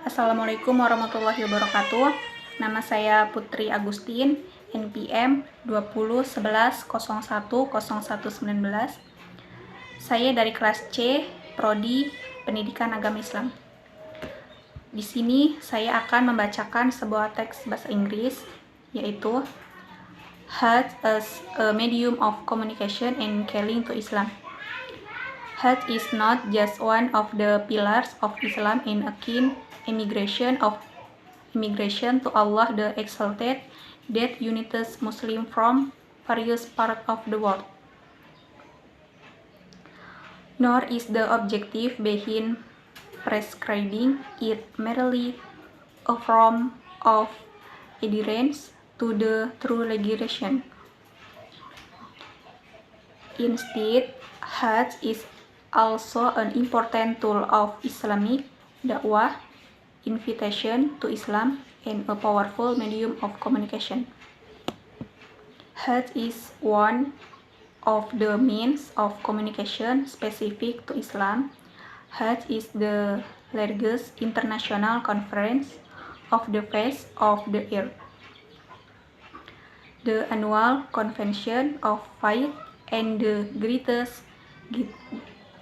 Assalamualaikum warahmatullahi wabarakatuh. Nama saya Putri Agustin, NPM 2011010119. Saya dari kelas C, Prodi Pendidikan Agama Islam. Di sini saya akan membacakan sebuah teks bahasa Inggris, yaitu Hajj as a medium of communication and calling to Islam. Hajj is not just one of the pillars of Islam in akin immigration to Allah the Exalted that unites Muslims from various parts of the world. Nor is the objective behind prescribing it merely a form of adherence to the true legislation. Instead, Hajj is also an important tool of Islamic da'wah, invitation to Islam, and a powerful medium of communication. Hajj is one of the means of communication specific to Islam. Hajj is the largest international conference of the face of the earth. The annual convention of faith and the greatest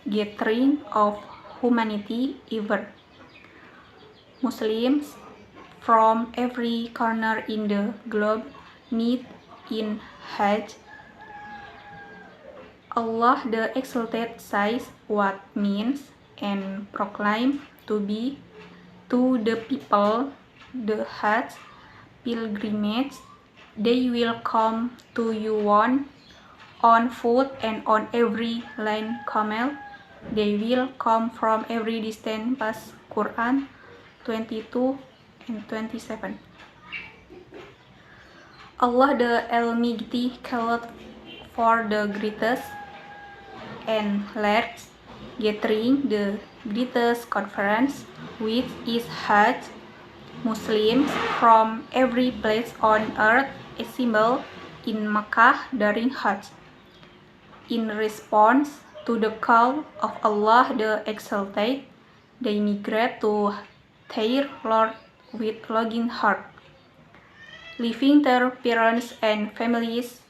gathering of humanity ever. Muslims from every corner in the globe meet in Hajj. Allah the Exalted says what means and proclaim to be to the people the Hajj pilgrimage. They will come to you on foot and on every land camel. They will come from every distance past Quran 22 and 27. Allah the Almighty called for the greatest and largest gathering, the greatest conference, which is Hajj. Muslims from every place on earth assemble in Makkah during Hajj. In response to the call of Allah the Exalted, they migrate to their Lord with longing heart, leaving their parents and families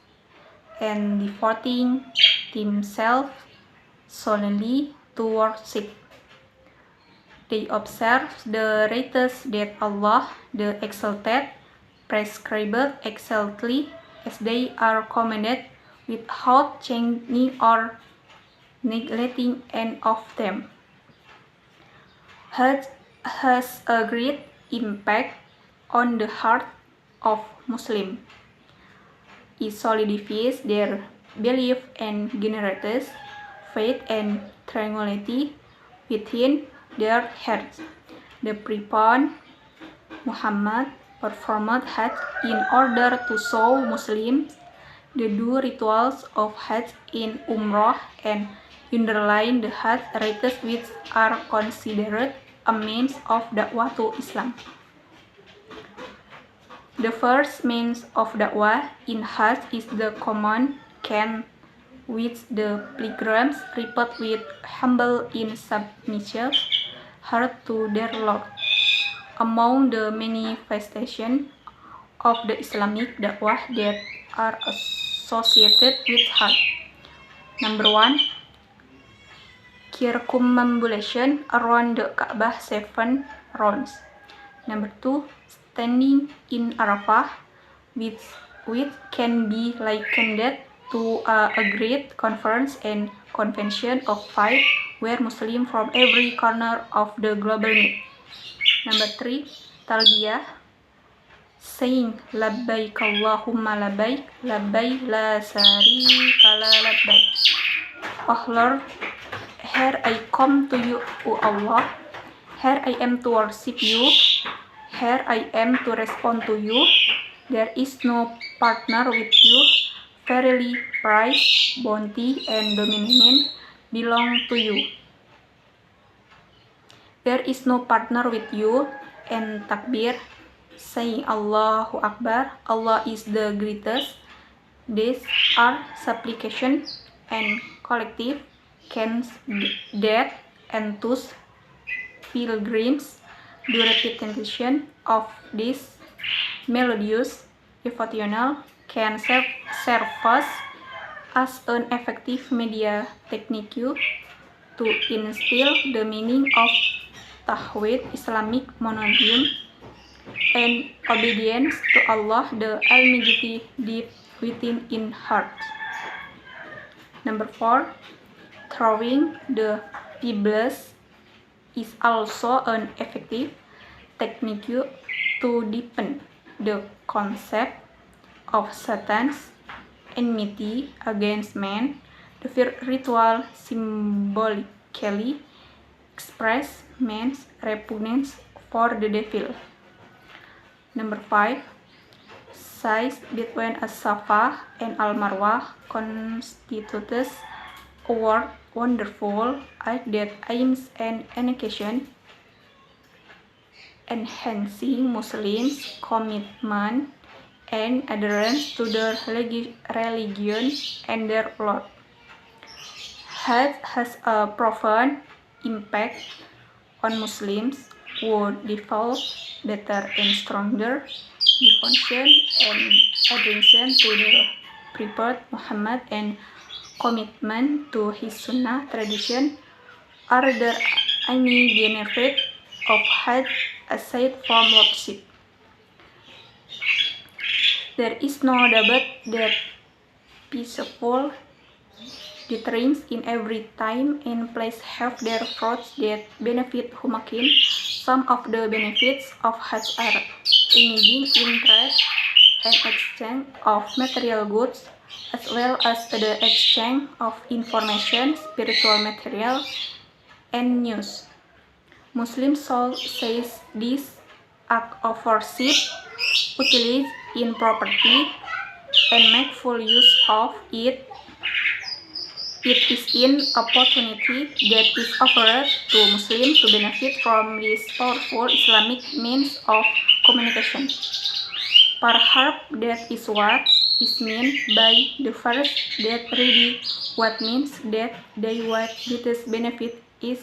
and devoting themselves solely to worship. They observe the rites that Allah the Exalted prescribed exactly as they are commanded, without changing or neglecting any of them. Hajj has a great impact on the heart of Muslims. It solidifies their belief and generates faith and tranquility within their hearts. The Prophet Muhammad performed Hajj in order to show Muslims the due rituals of Hajj in Umrah and underline the Hajj rites, which are considered a means of da'wah to Islam. The first means of da'wah in Hajj is the common chant, which the pilgrims repeat with humble and submissive heart to their Lord. Among the manifestations of the Islamic da'wah that are associated with Hajj: number 1, circumambulation around the Kaabah 7 rounds. Number 2, standing in Arafah, which can be likened to a great conference and convention of faith where Muslims from every corner of the globe meet. Number 3, talbiyah, saying labbaik Allahumma labbaik, labbaik la syarika la labbaik. Oh Lord, here I come to you, O Allah. Here I am to worship you. Here I am to respond to you. There is no partner with you. Verily, praise, bounty, and dominion belong to you. There is no partner with you. And takbir, saying Allahu Akbar, Allah is the greatest. These are supplication and collective chants that enthuse pilgrims The repetition of this melodious devotional can serve as an effective media technique to instill the meaning of Tawhid, Islamic monotheism, and obedience to Allah the Almighty deep within in hearts. Number 4, throwing the pebbles is also an effective technique to deepen the concept of Satan's enmity against man. The ritual symbolically express man's repugnance for the devil. Number 5, size between As-Safa and Al-Marwah constitutes a wonderful act that aims at education, enhancing Muslims' commitment and adherence to their religion and their Lord. Hajj has a profound impact on Muslims who develop better and stronger devotion and adherence to the Prophet Muhammad and commitment to his Sunnah tradition. Are there any benefits of Hajj aside from worship? There is no doubt that peaceful gatherings in every time and place have their fruits that benefit humankind. Some of the benefits of Hajj are engaging in trade and exchange of material goods, as well as the exchange of information, spiritual material, and news. Muslim soul says this act of worship, utilize in property, and make full use of it. It is an opportunity that is offered to Muslims to benefit from this powerful Islamic means of communication. Perhaps that is what is meant by the verse that read what means that they what this benefit is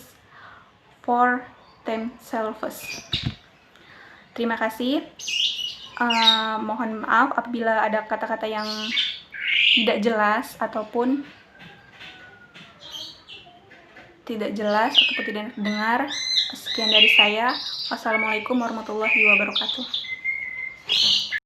for themselves. Terima kasih. Mohon maaf apabila ada kata-kata yang tidak jelas ataupun tidak dengar. Sekian dari saya. Wassalamualaikum warahmatullahi wabarakatuh.